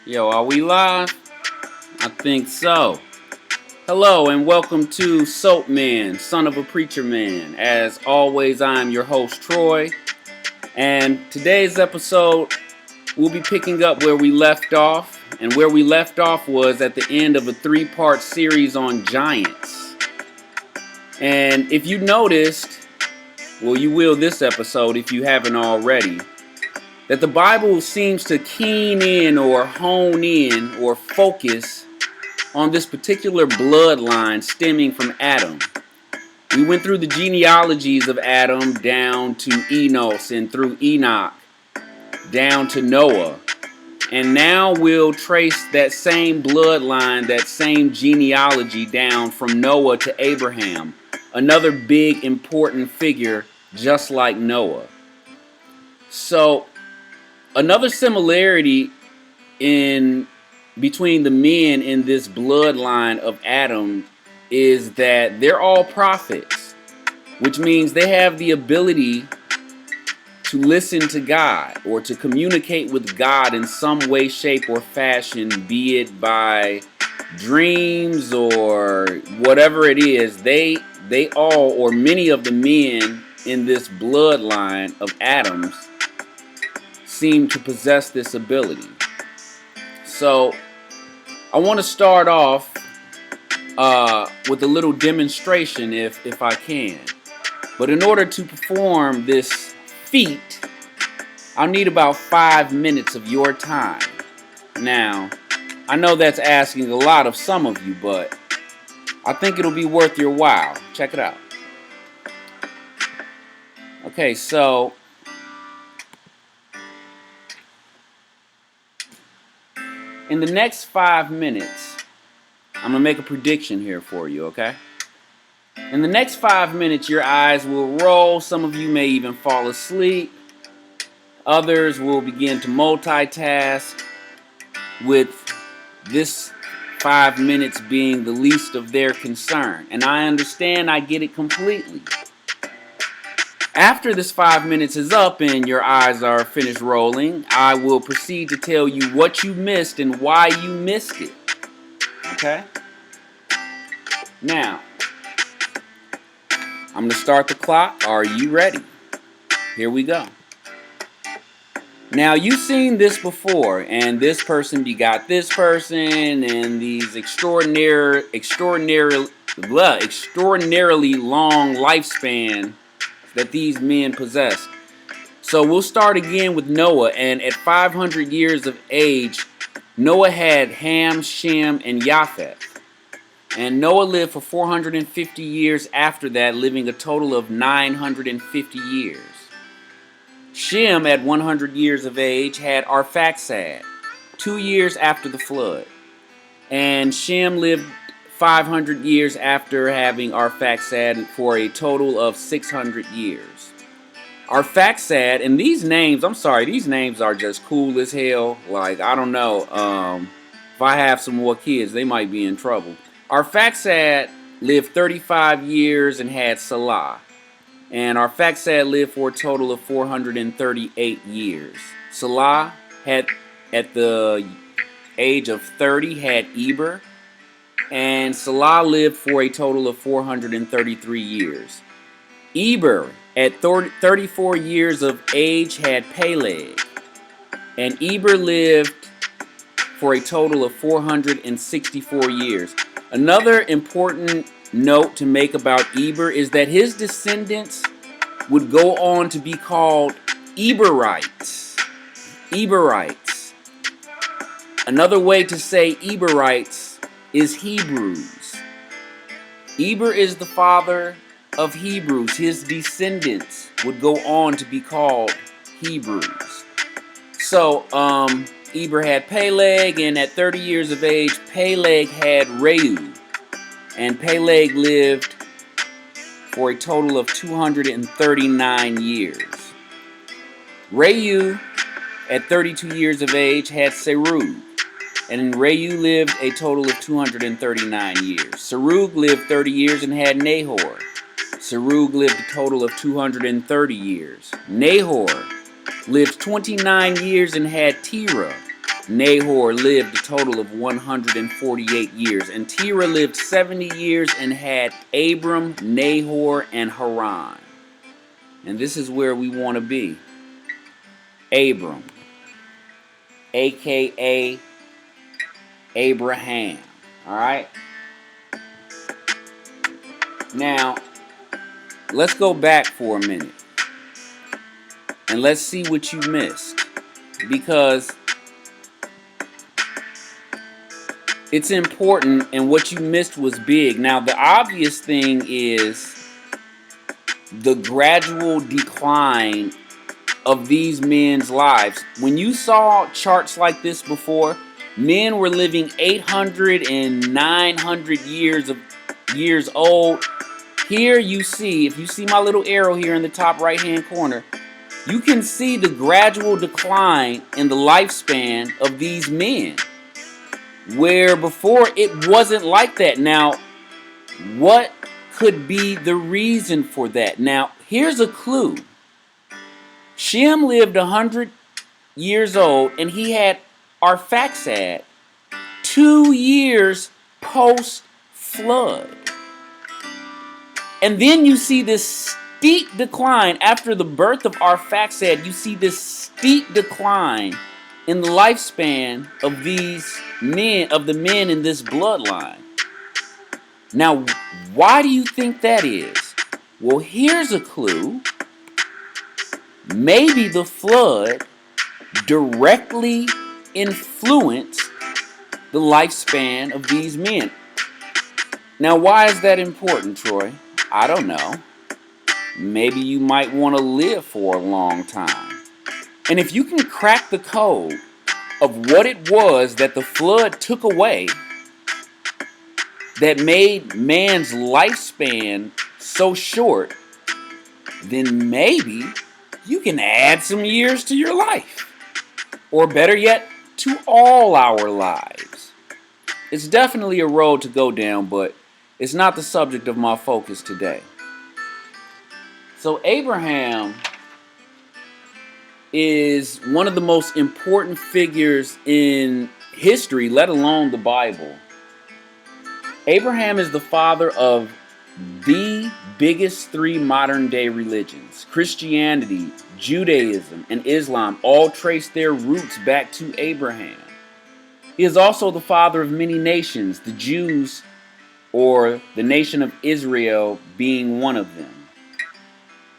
Yo, are we live? I think so. Hello and welcome to Soapman, son of a preacher man. As always, I'm your host, Troy. And today's episode, we'll be picking up where we left off. And where we left off was at the end of a 3-part series on giants. And if you noticed, well, you will this episode if you haven't already, that the Bible seems to keen in or hone in or focus on this particular bloodline stemming from Adam. We went through the genealogies of Adam down to Enos and through Enoch down to Noah. And now we'll trace that same bloodline, that same genealogy down from Noah to Abraham, another big important figure just like Noah. So another similarity between the men in this bloodline of Adam is that they're all prophets, which means they have the ability to listen to God or to communicate with God in some way, shape, or fashion, be it by dreams or whatever it is. They all, or many of the men in this bloodline of Adam's, seem to possess this ability. So I want to start off with a little demonstration if I can. But in order to perform this feat, I'll need about 5 minutes of your time. Now, I know that's asking a lot of some of you, but I think it'll be worth your while. Check it out. Okay, so in the next 5 minutes, I'm going to make a prediction here for you, okay? In the next 5 minutes, your eyes will roll. Some of you may even fall asleep. Others will begin to multitask, with this 5 minutes being the least of their concern. And I understand, I get it completely. After this 5 minutes is up and your eyes are finished rolling, I will proceed to tell you what you missed and why you missed it. Okay? Now, I'm going to start the clock. Are you ready? Here we go. Now, you've seen this before, and this person begot this person, and these extraordinarily long lifespan that these men possessed. So we'll start again with Noah, and at 500 years of age, Noah had Ham, Shem, and Japheth. And Noah lived for 450 years after that, living a total of 950 years. Shem, at 100 years of age, had Arphaxad, 2 years after the flood. And Shem lived 500 years after having Arphaxad for a total of 600 years. Arphaxad, and these names, I'm sorry, these names are just cool as hell. Like, I don't know, if I have some more kids, they might be in trouble. Arphaxad lived 35 years and had Salah. And Arphaxad lived for a total of 438 years. Salah had, at the age of 30, had Eber. And Salah lived for a total of 433 years. Eber, at 34 years of age, had Peleg. And Eber lived for a total of 464 years. Another important note to make about Eber is that his descendants would go on to be called Eberites. Eberites. Another way to say Eberites is Hebrews. Eber is the father of Hebrews. His descendants would go on to be called Hebrews. So, Eber had Peleg, and at 30 years of age, Peleg had Reu. And Peleg lived for a total of 239 years. Reu, at 32 years of age, had Serug. And Reu lived a total of 239 years. Serug lived 30 years and had Nahor. Serug lived a total of 230 years. Nahor lived 29 years and had Terah. Nahor lived a total of 148 years. And Terah lived 70 years and had Abram, Nahor, and Haran. And this is where we want to be. Abram, a.k.a. Abraham. All right? Now, let's go back for a minute. And let's see what you missed. Because it's important, and what you missed was big. Now, the obvious thing is the gradual decline of these men's lives. When you saw charts like this before, men were living 800 and 900 years old. Here you see, if you see my little arrow here in the top right hand corner, you can see the gradual decline in the lifespan of these men, where before it wasn't like that. Now, what could be the reason for that? Now, here's a clue. Shem lived 100 years old, and he had Arphaxad 2 years post-flood. And then you see this steep decline after the birth of Arphaxad. You see this steep decline in the lifespan of these men, of the men in this bloodline. Now, why do you think that is? Well, here's a clue. Maybe the flood directly influenced the lifespan of these men. Now, why is that important, Troy? I don't know. Maybe you might want to live for a long time. And if you can crack the code of what it was that the flood took away that made man's lifespan so short, then maybe you can add some years to your life. Or better yet, to all our lives. It's definitely a road to go down, but it's not the subject of my focus today. So Abraham is one of the most important figures in history, let alone the Bible. Abraham is the father of the biggest three modern day religions. Christianity, Judaism, and Islam all trace their roots back to Abraham. He is also the father of many nations, the Jews, or the nation of Israel, being one of them.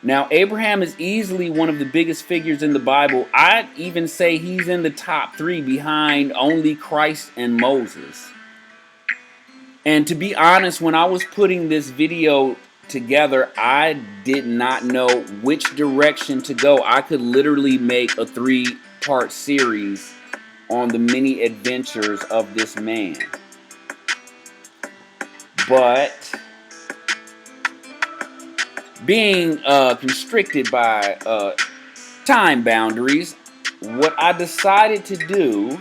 Now, Abraham is easily one of the biggest figures in the Bible. I'd even say he's in the top 3 behind only Christ and Moses. And to be honest, when I was putting this video together, I did not know which direction to go. I could literally make a 3-part series on the many adventures of this man. But being constricted by time boundaries, what I decided to do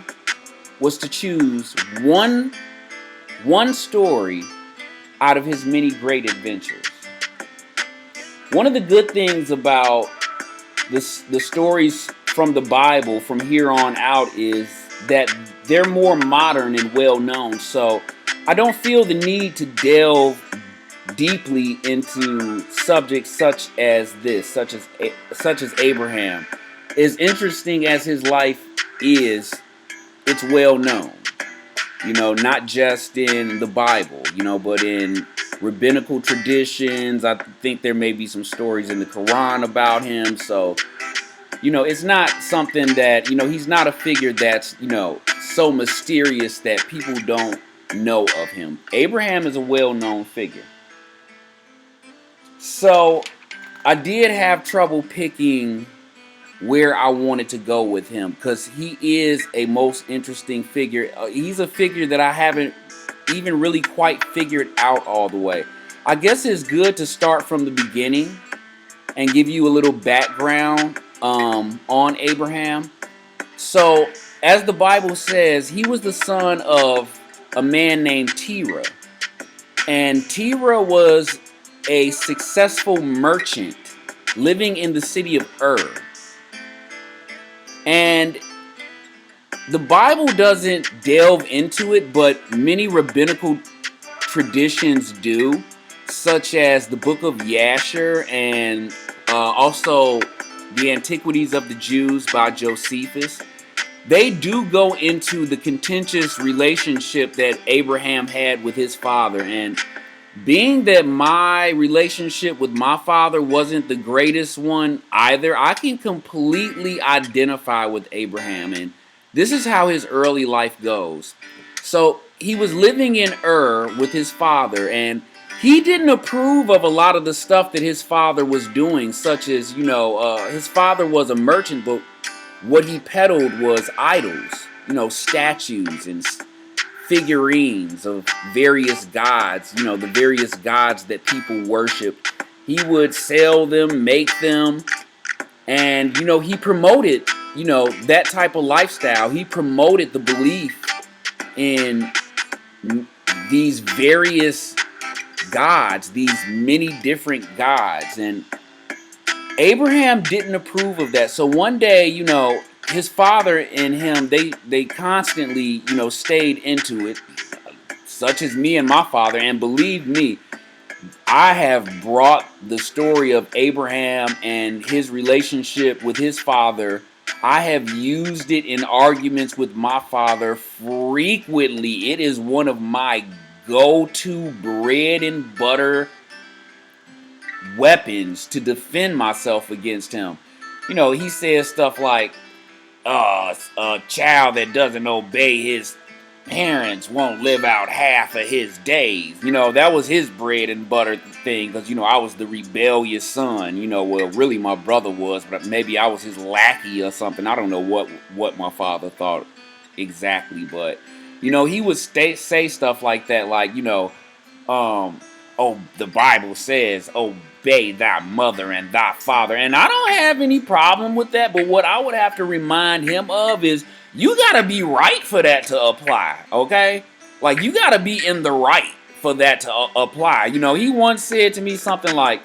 was to choose one story out of his many great adventures. One of the good things about the stories from the Bible from here on out is that they're more modern and well known. So I don't feel the need to delve deeply into subjects such as this, such as Abraham. As interesting as his life is, it's well known. You know, not just in the Bible, you know, but in rabbinical traditions. I think there may be some stories in the Quran about him. So, you know, it's not something that, you know, he's not a figure that's, you know, so mysterious that people don't know of him. Abraham is a well-known figure. So, I did have trouble picking where I wanted to go with him, because he is a most interesting figure. He's a figure that I haven't even really quite figured out all the way. I guess it's good to start from the beginning and give you a little background on Abraham. So, as the Bible says, he was the son of a man named Terah. And Terah was a successful merchant living in the city of Ur. And The Bible doesn't delve into it, but many rabbinical traditions do, such as the Book of Yasher and also the Antiquities of the Jews by Josephus. They do go into the contentious relationship that Abraham had with his father. And being that my relationship with my father wasn't the greatest one either, I can completely identify with Abraham. And this is how his early life goes. So he was living in Ur with his father, and he didn't approve of a lot of the stuff that his father was doing, such as, his father was a merchant, but what he peddled was idols, statues and figurines of various gods, the various gods that people worship. He would sell them, make them, and, he promoted, that type of lifestyle. He promoted the belief in these various gods, these many different gods, and Abraham didn't approve of that. So one day, his father and him, they constantly, stayed into it, such as me and my father. And believe me, I have brought the story of Abraham and his relationship with his father. I have used it in arguments with my father frequently. It is one of my go-to bread and butter weapons to defend myself against him. He says stuff like, a child that doesn't obey his parents won't live out half of his days. That was his bread and butter thing, because, I was the rebellious son. Well, really my brother was, but maybe I was his lackey or something. I don't know what my father thought exactly, but, he would say stuff like that, like, the Bible says, obey thy mother and thy father. And I don't have any problem with that, but what I would have to remind him of is, you gotta be right for that to apply, okay? Like, you gotta be in the right for that to apply. He once said to me something like,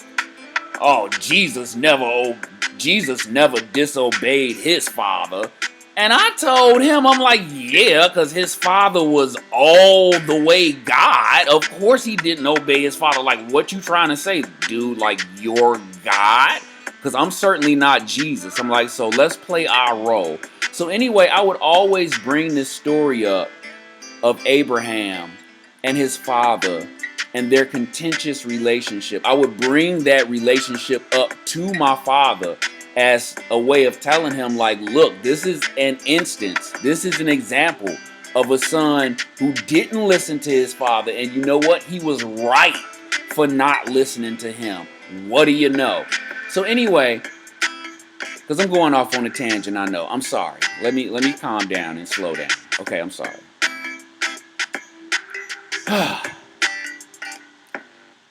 Jesus never disobeyed his father. And I told him, I'm like, yeah, because his father was all the way God. Of course he didn't obey his father. Like, what you trying to say, dude? Like, you're God? Because I'm certainly not Jesus. I'm like, so let's play our role. So anyway, I would always bring this story up of Abraham and his father and their contentious relationship. I would bring that relationship up to my father as a way of telling him, like, look, this is an instance, this is an example of a son who didn't listen to his father, and you know what? He was right for not listening to him. What do you know? So anyway, because I'm going off on a tangent, I know. I'm sorry. Let me calm down and slow down. Okay, I'm sorry.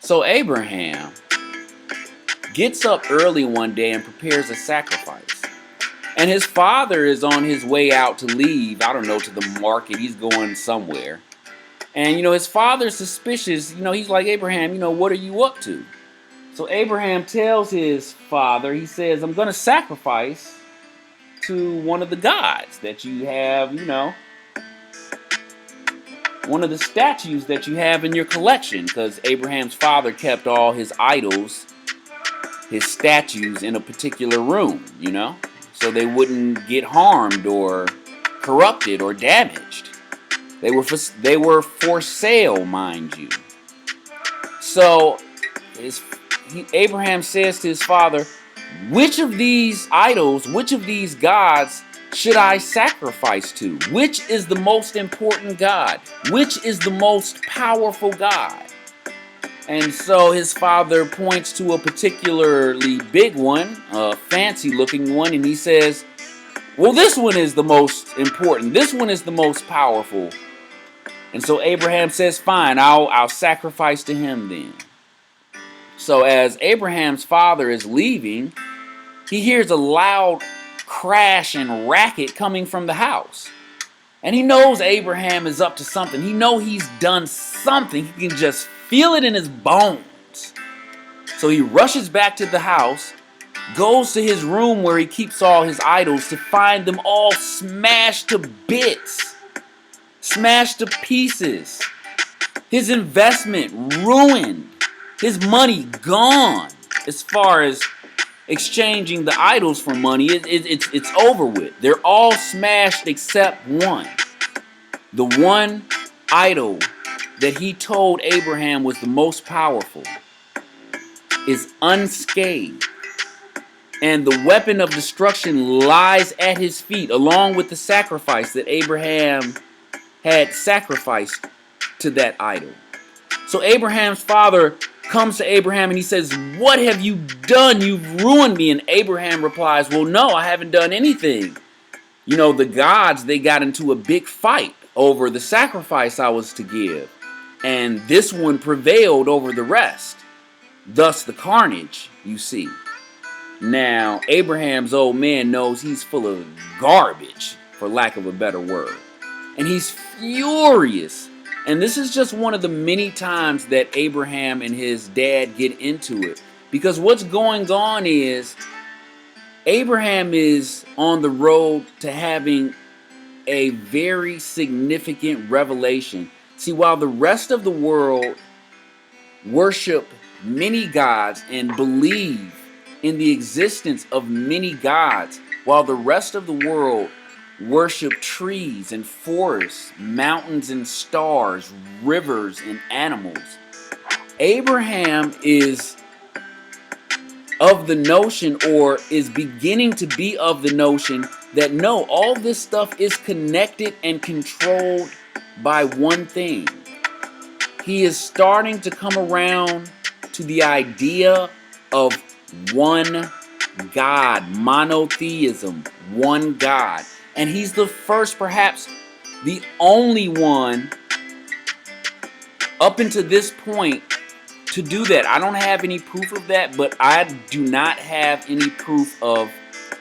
So Abraham gets up early one day and prepares a sacrifice. And his father is on his way out to leave, I don't know, to the market. He's going somewhere. And, his father's suspicious. He's like, Abraham, what are you up to? So Abraham tells his father, he says, I'm going to sacrifice to one of the gods that you have, one of the statues that you have in your collection. Because Abraham's father kept all his idols, his statues, in a particular room, so they wouldn't get harmed or corrupted or damaged. They were for sale, mind you. So Abraham says to his father, which of these idols, which of these gods should I sacrifice to? Which is the most important God? Which is the most powerful God? And so his father points to a particularly big one, a fancy looking one, and he says, well, this one is the most important. This one is the most powerful. And so Abraham says, fine, I'll sacrifice to him then. So as Abraham's father is leaving, he hears a loud crash and racket coming from the house. And he knows Abraham is up to something. He knows he's done something. He can just feel it in his bones. So he rushes back to the house, goes to his room where he keeps all his idols to find them all smashed to bits, smashed to pieces. His investment ruined. His money gone. As far as exchanging the idols for money, it's over with. They're all smashed except one. The one idol that he told Abraham was the most powerful is unscathed. And the weapon of destruction lies at his feet, along with the sacrifice that Abraham had sacrificed to that idol. So Abraham's father comes to Abraham and he says, "What have you done? You've ruined me." And Abraham replies, "Well, no, I haven't done anything. You know, the gods, they got into a big fight over the sacrifice I was to give. And this one prevailed over the rest. Thus the carnage, you see." Now, Abraham's old man knows he's full of garbage, for lack of a better word. And he's furious. And this is just one of the many times that Abraham and his dad get into it. Because what's going on is Abraham is on the road to having a very significant revelation. See, while the rest of the world worship many gods and believe in the existence of many gods, while the rest of the world worship trees and forests, mountains and stars, rivers and animals, Abraham is of the notion, or is beginning to be of the notion, that no, all this stuff is connected and controlled by one thing. He is starting to come around to the idea of one God, monotheism, one God. And he's the first, perhaps the only one up until this point to do that. I don't have any proof of that, but I do not have any proof of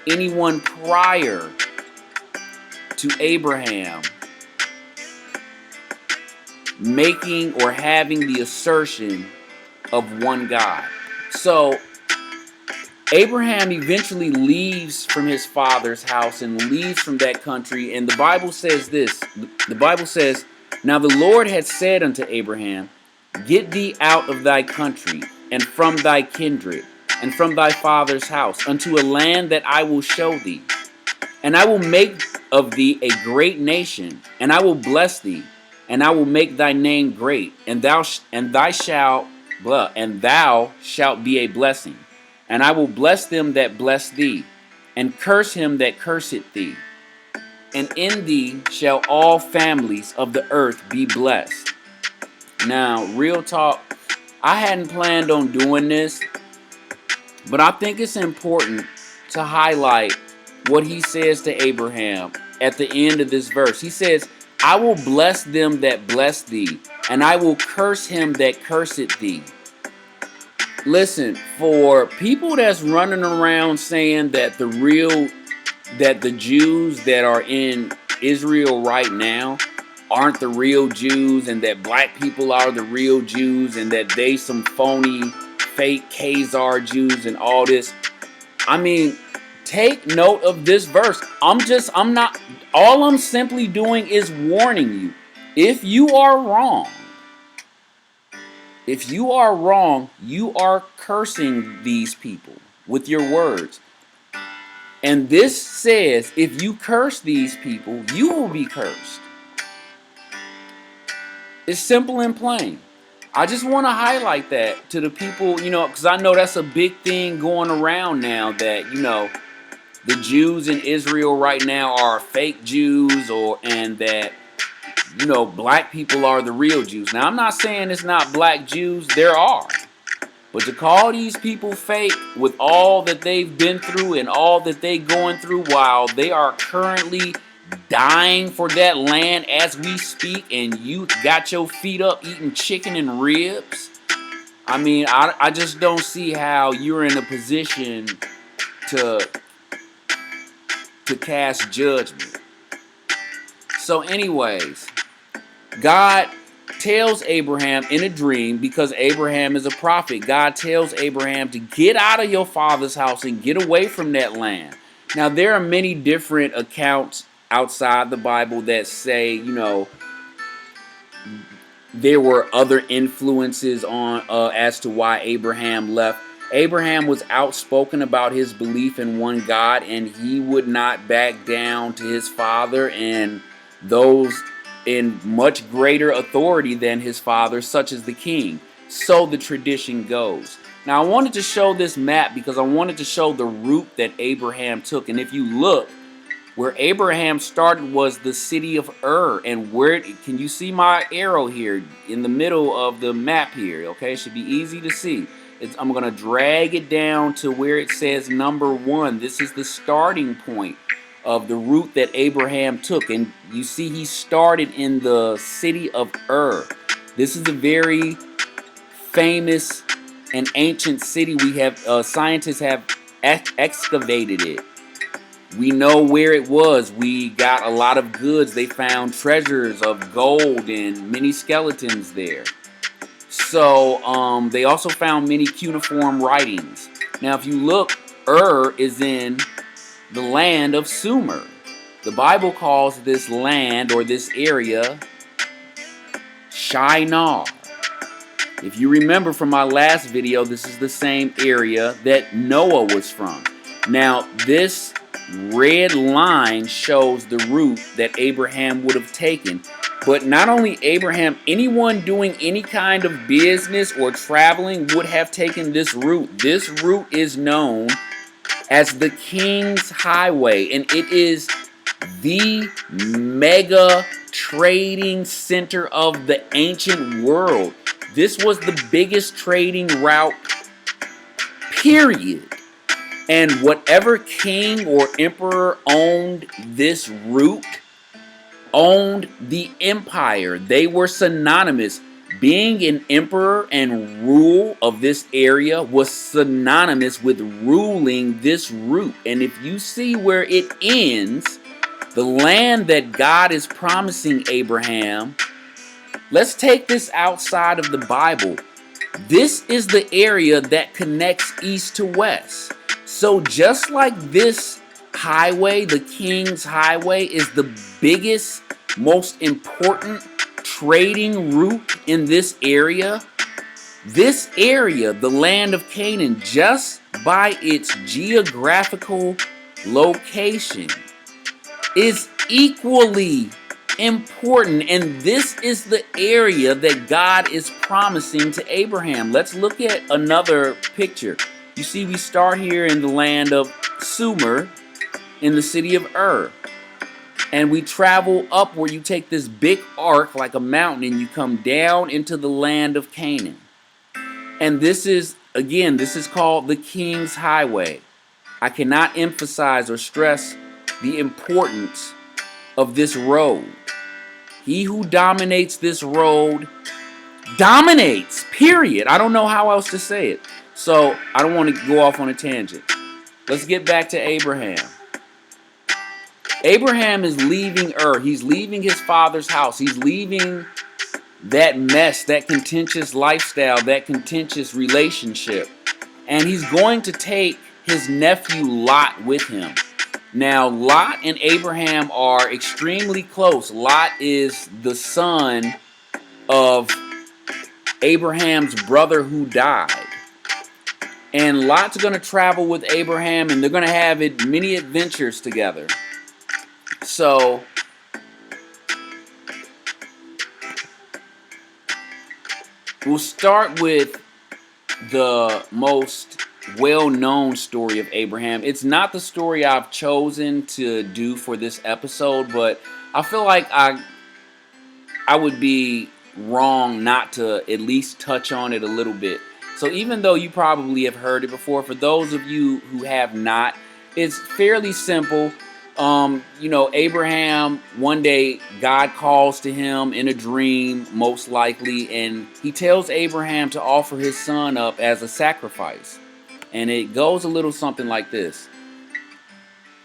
anyone prior to Abraham making or having the assertion of one God. So Abraham eventually leaves from his father's house and leaves from that country. And the Bible says this. The Bible says, "Now the Lord had said unto Abraham, Get thee out of thy country, and from thy kindred, and from thy father's house, unto a land that I will show thee. And I will make of thee a great nation, and I will bless thee, and I will make thy name great, and thou shalt be a blessing. And I will bless them that bless thee, and curse him that curseth thee. And in thee shall all families of the earth be blessed." Now, real talk, I hadn't planned on doing this, but I think it's important to highlight what he says to Abraham at the end of this verse. He says, "I will bless them that bless thee, and I will curse him that curseth thee." Listen, for people that's running around saying that the Jews that are in Israel right now aren't the real Jews, and that black people are the real Jews, and that they some phony, fake Khazar Jews and all this. I mean, take note of this verse. All I'm simply doing is warning you. If you are wrong, you are cursing these people with your words. And this says, if you curse these people, you will be cursed. It's simple and plain. I just want to highlight that to the people, because I know that's a big thing going around now, that, the Jews in Israel right now are fake Jews, and that, black people are the real Jews. Now, I'm not saying it's not black Jews. There are. But to call these people fake with all that they've been through and all that they're going through while they are currently dying for that land as we speak, and you got your feet up eating chicken and ribs. I mean, I just don't see how you're in a position to cast judgment. So anyways, God tells Abraham in a dream, because Abraham is a prophet, God tells Abraham to get out of your father's house and get away from that land. Now, there are many different accounts outside the Bible that say, there were other influences on as to why Abraham left. Abraham was outspoken about his belief in one God, and he would not back down to his father and those in much greater authority than his father, such as the king. So the tradition goes. Now, I wanted to show this map because I wanted to show the route that Abraham took. And if you look, where Abraham started was the city of Ur. And where, can you see my arrow here in the middle of the map here? Okay, it should be easy to see. I'm going to drag it down to where it says number 1. This is the starting point of the route that Abraham took. And you see he started in the city of Ur. This is a very famous and ancient city. We have scientists have excavated it. We know where it was. We got a lot of goods. They found treasures of gold and many skeletons there. So they also found many cuneiform writings. Now, if you look, Ur is in the land of Sumer. The Bible calls this land or this area Shinar. If you remember from my last video, this is the same area that Noah was from. Now, this red line shows the route that Abraham would have taken. But not only Abraham, anyone doing any kind of business or traveling would have taken this route. This route is known as the King's Highway, and it is the mega trading center of the ancient world. This was the biggest trading route, period. And whatever king or emperor owned this route owned the empire. They were synonymous. Being an emperor and rule of this area was synonymous with ruling this route. And if you see where it ends, the land that God is promising Abraham, let's take this outside of the Bible. This is the area that connects east to west. So just like this highway, the King's Highway, is the biggest, most important trading route in this area, the land of Canaan, just by its geographical location, is equally important. And this is the area that God is promising to Abraham. Let's look at another picture. You see, we start here in the land of Sumer, in the city of Ur. And we travel up where you take this big arc like a mountain and you come down into the land of Canaan. And this is, again, this is called the King's Highway. I cannot emphasize or stress the importance of this road. He who dominates this road dominates, period. I don't know how else to say it. So I don't want to go off on a tangent. Let's get back to Abraham. Abraham is leaving Ur. He's leaving his father's house. He's leaving that mess, that contentious lifestyle, that contentious relationship. And he's going to take his nephew Lot with him. Now, Lot and Abraham are extremely close. Lot is the son of Abraham's brother who died. And Lot's going to travel with Abraham, and they're going to have many adventures together. So, we'll start with the most well-known story of Abraham. It's not the story I've chosen to do for this episode, but I feel like I would be wrong not to at least touch on it a little bit. So even though you probably have heard it before, for those of you who have not, it's fairly simple. Abraham, one day God calls to him in a dream, most likely, and he tells Abraham to offer his son up as a sacrifice. And it goes a little something like this.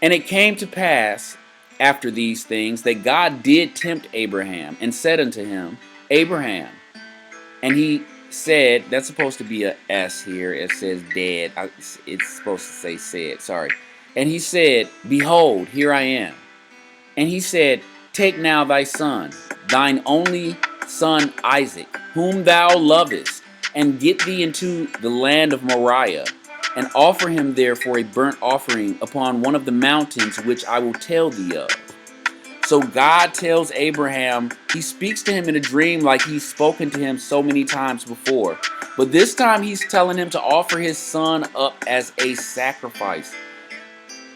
And it came to pass after these things that God did tempt Abraham and said unto him, Abraham. And he said, that's supposed to be a S here. It says dead. It's supposed to say said, sorry. And he said, behold, here I am. And he said, take now thy son, thine only son Isaac, whom thou lovest, and get thee into the land of Moriah, and offer him there for a burnt offering upon one of the mountains which I will tell thee of. So God tells Abraham, he speaks to him in a dream like he's spoken to him so many times before. But this time he's telling him to offer his son up as a sacrifice.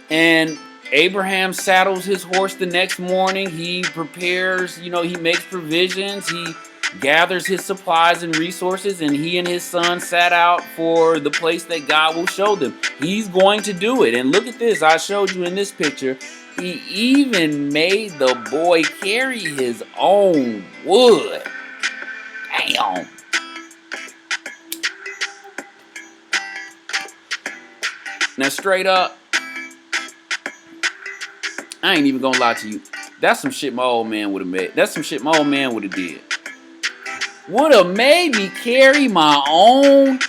And Abraham saddles his horse the next morning. He prepares, he makes provisions. He gathers his supplies and resources, and he and his son set out for the place that God will show them. He's going to do it. And look at this. I showed you in this picture. He even made the boy carry his own wood. Damn. Now, straight up, I ain't even gonna lie to you. That's some shit my old man would have made. That's some shit my old man would have did. Would have made me carry my own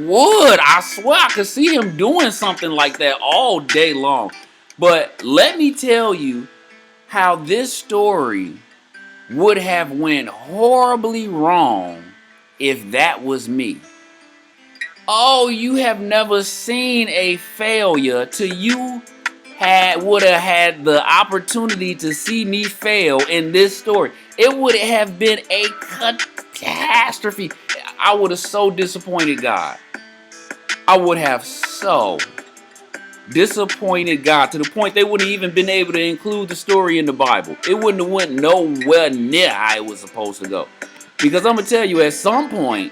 wood. I swear I could see him doing something like that all day long. But let me tell you how this story would have went horribly wrong if that was me. Oh, you have never seen a failure till you would have had the opportunity to see me fail in this story. It would have been a catastrophe. I would have so disappointed God. I would have so disappointed God to the point they wouldn't even been able to include the story in the Bible. It wouldn't have went nowhere near how it was supposed to go. Because I'm gonna tell you, at some point,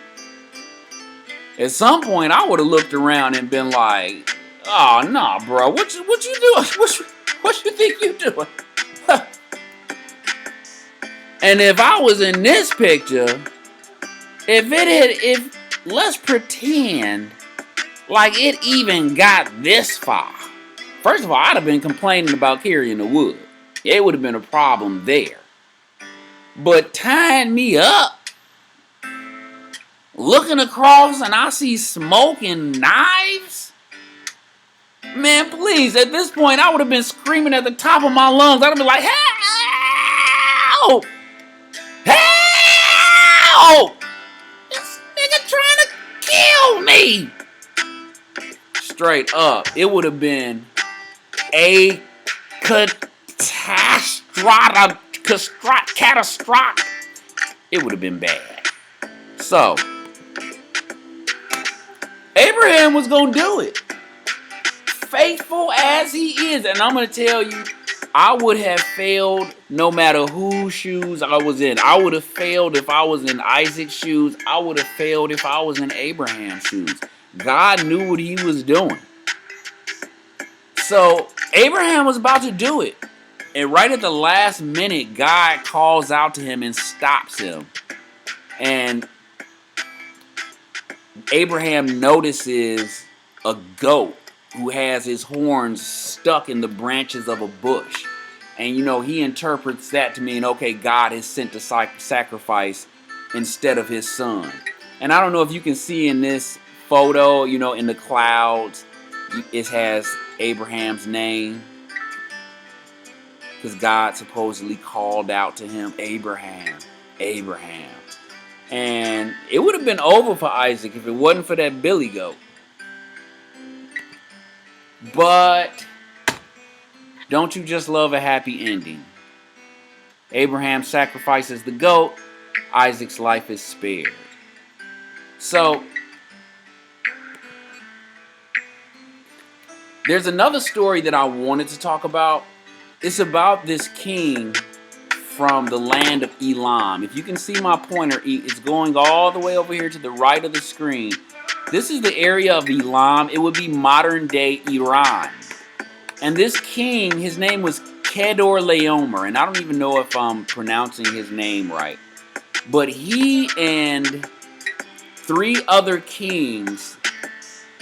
I would have looked around and been like, "Oh nah, bro, what you doing? What you think you doing?" And if I was in this picture, if let's pretend like it even got this far. First of all, I'd have been complaining about carrying the wood. It would have been a problem there. But tying me up, looking across and I see smoke and knives? Man, please, at this point, I would have been screaming at the top of my lungs. I'd have been like, help! Help! This nigga trying to kill me! Straight up, it would have been a catastrophic. It would have been bad. So, Abraham was going to do it. Faithful as he is. And I'm going to tell you, I would have failed no matter whose shoes I was in. I would have failed if I was in Isaac's shoes. I would have failed if I was in Abraham's shoes. God knew what he was doing. So Abraham was about to do it. And right at the last minute, God calls out to him and stops him. And Abraham notices a goat who has his horns stuck in the branches of a bush. And he interprets that to mean, okay, God has sent the sacrifice instead of his son. And I don't know if you can see in this photo, in the clouds, it has Abraham's name. Because God supposedly called out to him, Abraham, Abraham. And it would have been over for Isaac if it wasn't for that billy goat. But don't you just love a happy ending? Abraham sacrifices the goat. Isaac's life is spared. So, there's another story that I wanted to talk about. It's about this king from the land of Elam. If you can see my pointer, it's going all the way over here to the right of the screen. This is the area of Elam. It would be modern day Iran. And this king, his name was Kedorlaomer. And I don't even know if I'm pronouncing his name right. But he and 3 other kings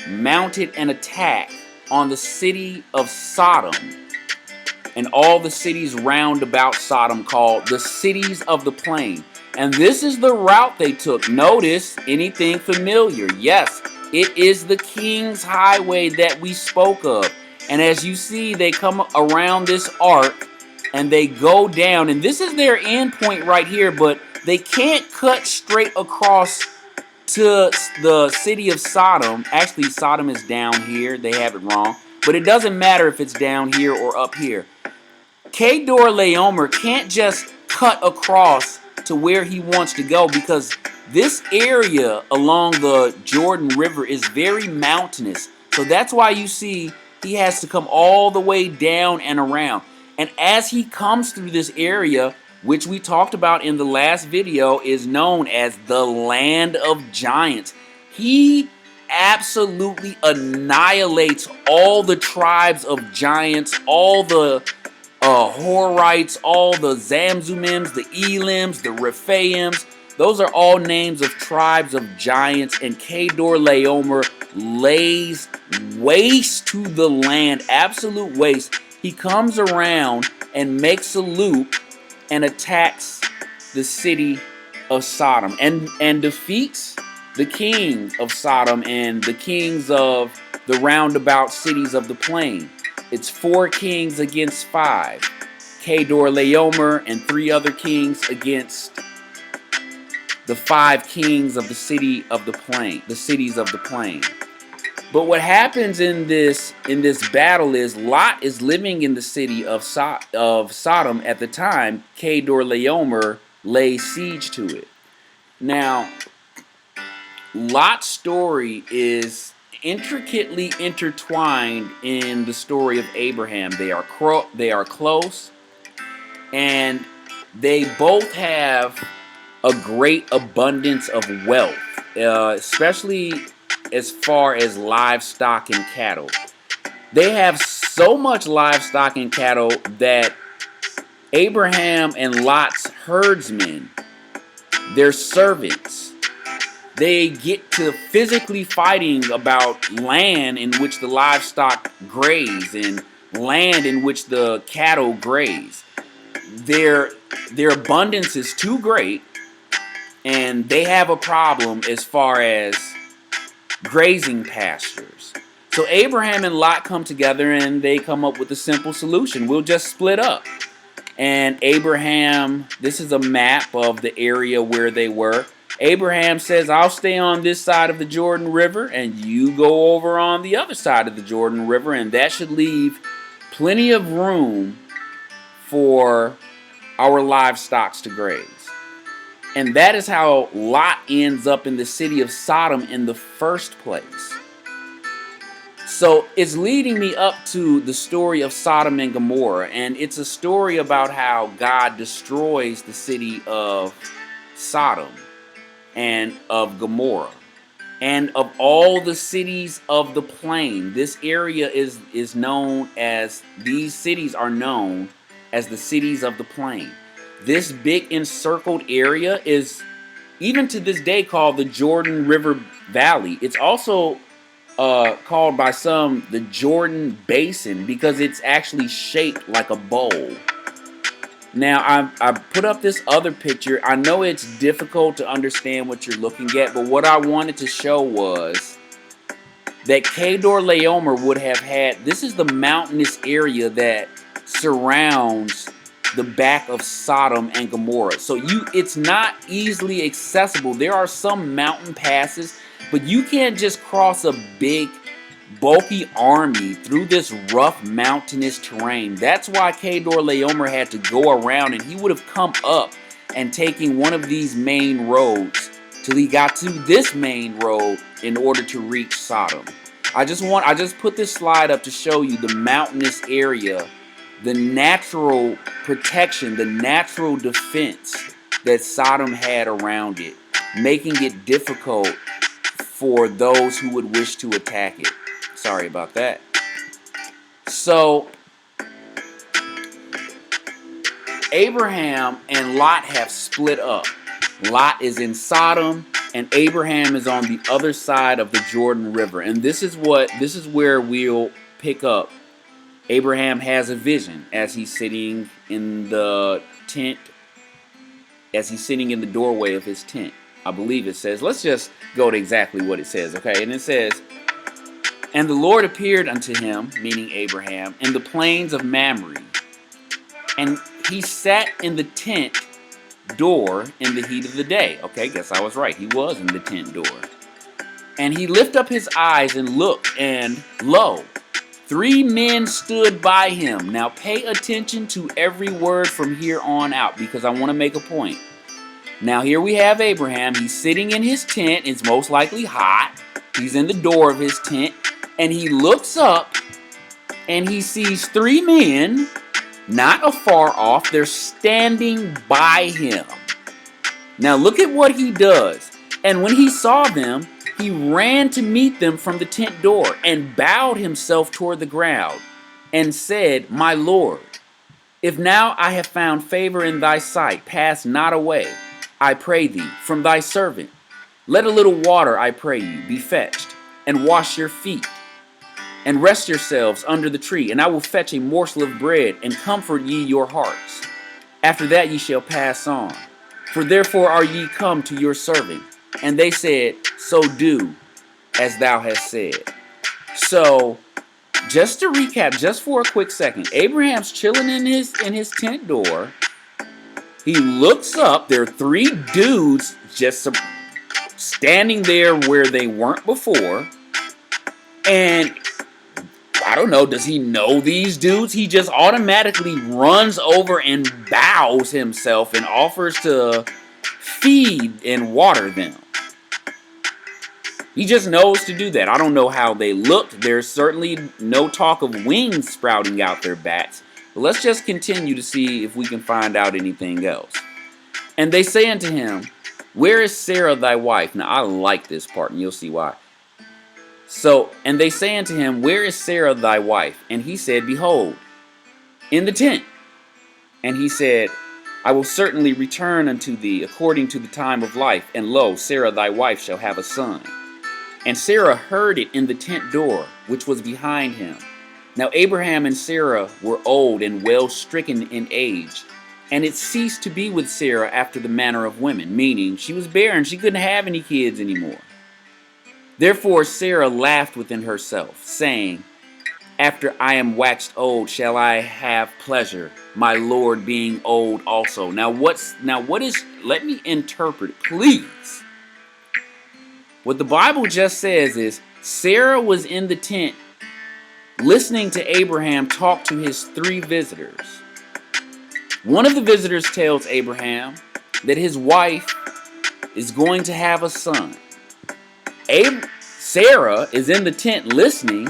mounted an attack on the city of Sodom. and all the cities round about Sodom, called the cities of the plain. And this is the route they took. Notice, anything familiar? Yes, it is the King's Highway that we spoke of. And as you see, they come around this arc and they go down. And this is their end point right here, but they can't cut straight across to the city of Sodom. Actually, Sodom is down here. They have it wrong. But it doesn't matter if it's down here or up here. Kedorlaomer can't just cut across to where he wants to go, because this area along the Jordan River is very mountainous. So that's why you see he has to come all the way down and around. And as he comes through this area, which we talked about in the last video, is known as the land of giants, he absolutely annihilates all the tribes of giants, all the Horites, all the Zamzumims, the Elims, the Rephaims. Those are all names of tribes of giants. And Kedorlaomer lays waste to the land, absolute waste. He comes around and makes a loop and attacks the city of Sodom and defeats the king of Sodom and the kings of the roundabout cities of the plain. It's 4 kings against 5. Kedorlaomer and 3 other kings against the 5 kings of the city of the plain, the cities of the plain. But what happens in this battle is Lot is living in the city of Sodom at the time Kedorlaomer lays siege to it. Now, Lot's story is intricately intertwined in the story of Abraham. They are close, and they both have a great abundance of wealth, especially as far as livestock and cattle. They have so much livestock and cattle that Abraham and Lot's herdsmen, their servants, they get to physically fighting about land in which the livestock graze and land in which the cattle graze. Their abundance is too great, and they have a problem as far as grazing pastures. So Abraham and Lot come together and they come up with a simple solution. We'll just split up. And Abraham, this is a map of the area where they were. Abraham says, I'll stay on this side of the Jordan River and you go over on the other side of the Jordan River, and that should leave plenty of room for our livestock to graze. And that is how Lot ends up in the city of Sodom in the first place. So it's leading me up to the story of Sodom and Gomorrah, and it's a story about how God destroys the city of Sodom and of Gomorrah and of all the cities of the plain. This area is known as, these cities are known as the cities of the plain. This big encircled area is even to this day called the Jordan River Valley. It's also called by some the Jordan Basin because it's actually shaped like a bowl. Now, I put up this other picture. I know it's difficult to understand what you're looking at, but what I wanted to show was that Kedorlaomer would have had, this is the mountainous area that surrounds the back of Sodom and Gomorrah. So it's not easily accessible. There are some mountain passes, but you can't just cross a big, bulky army through this rough mountainous terrain. That's why Kedorlaomer had to go around, and he would have come up and taken one of these main roads till he got to this main road in order to reach Sodom. I just put this slide up to show you the mountainous area, the natural protection, the natural defense that Sodom had around it, making it difficult for those who would wish to attack it. Sorry about that. So, Abraham and Lot have split up. Lot is in Sodom, and Abraham is on the other side of the Jordan River. And this is where we'll pick up Abraham has a vision as he's sitting in the tent, as he's sitting in the doorway of his tent. I believe it says, let's just go to exactly what it says, okay? And it says, and the Lord appeared unto him, meaning Abraham, in the plains of Mamre. And he sat in the tent door in the heat of the day. Okay, guess I was right. He was in the tent door. And he lifted up his eyes and looked, and lo, 3 men stood by him. Now pay attention to every word from here on out, because I want to make a point. Now here we have Abraham. He's sitting in his tent. It's most likely hot. He's in the door of his tent. And he looks up and he sees 3 men not afar off. They're standing by him. Now look at what he does. And when he saw them, he ran to meet them from the tent door and bowed himself toward the ground and said, my Lord, if now I have found favor in thy sight, pass not away, I pray thee, from thy servant. Let a little water, I pray you, be fetched, and wash your feet, and rest yourselves under the tree, and I will fetch a morsel of bread, and comfort ye your hearts. After that ye shall pass on. For therefore are ye come to your servant. And they said, so do as thou hast said. So, just to recap, just for a quick second, Abraham's chilling in his tent door. He looks up. There are 3 dudes just standing there where they weren't before. And I don't know, does he know these dudes? He just automatically runs over and bows himself and offers to feed and water them. He just knows to do that. I don't know how they looked. There's certainly no talk of wings sprouting out their backs. But let's just continue to see if we can find out anything else. And they say unto him, where is Sarah thy wife? Now I like this part, and you'll see why. So, and they say unto him, where is Sarah thy wife? And he said, behold, in the tent. And he said, I will certainly return unto thee according to the time of life, and lo, Sarah thy wife shall have a son. And Sarah heard it in the tent door, which was behind him. Now Abraham and Sarah were old and well stricken in age, and it ceased to be with Sarah after the manner of women, meaning she was barren, she couldn't have any kids anymore. Therefore Sarah laughed within herself, saying, after I am waxed old, shall I have pleasure, my Lord being old also. Now what is, let me interpret, please. What the Bible just says is, Sarah was in the tent listening to Abraham talk to his 3 visitors. One of the visitors tells Abraham that his wife is going to have a son. Sarah is in the tent listening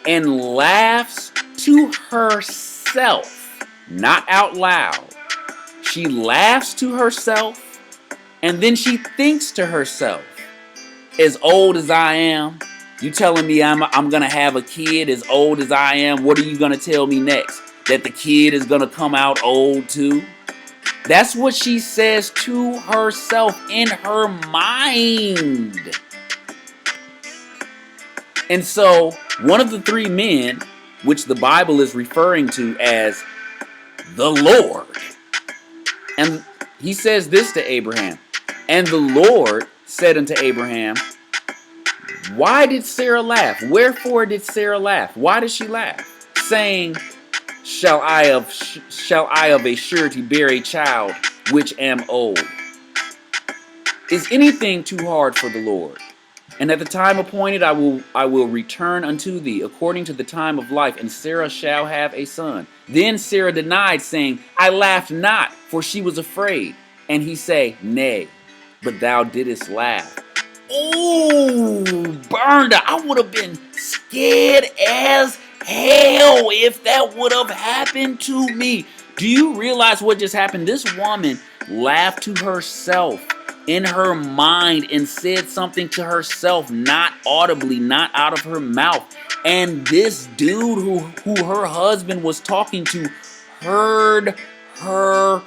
and laughs to herself, not out loud. She laughs to herself, and then she thinks to herself, as old as I am, you telling me I'm going to have a kid as old as I am? What are you going to tell me next? That the kid is going to come out old too? That's what she says to herself in her mind. And so, one of the 3 men, which the Bible is referring to as the Lord, and he says this to Abraham, and the Lord said unto Abraham, why did Sarah laugh? Wherefore did Sarah laugh? Why did she laugh? Saying, shall I of a surety bear a child which am old? Is anything too hard for the Lord? And at the time appointed I will return unto thee according to the time of life, and Sarah shall have a son. Then Sarah denied, saying, I laughed not, for she was afraid. And he say, nay, but thou didst laugh. Oh, burned. I would have been scared as hell if that would have happened to me. Do you realize what just happened? This woman laughed to herself in her mind and said something to herself, not audibly, not out of her mouth. And this dude who her husband was talking to heard her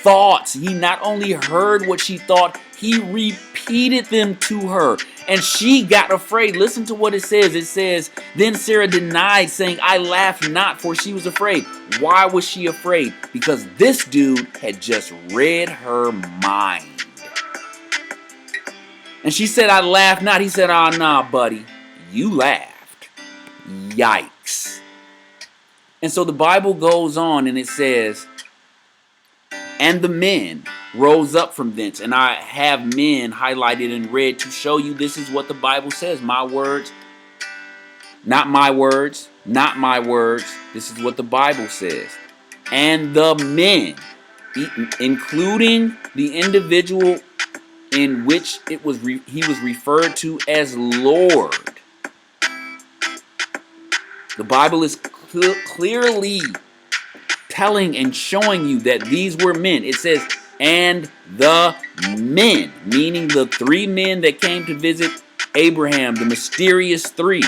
thoughts. He not only heard what she thought, He repeated them to her, and she got afraid. Listen to what it says. It says, then Sarah denied, saying, I laughed not, for she was afraid. Why was she afraid? Because this dude had just read her mind. And she said, I laughed not. He said, oh, nah, buddy, you laughed. Yikes. And so the Bible goes on and it says, and the men rose up from thence. And I have men highlighted in red to show you this is what the Bible says. My words, not my words, not my words. This is what the Bible says. And the men, including the individual in which he was referred to as Lord. The Bible is clearly telling and showing you that these were men. It says, and the men, meaning the three men that came to visit Abraham, the mysterious three.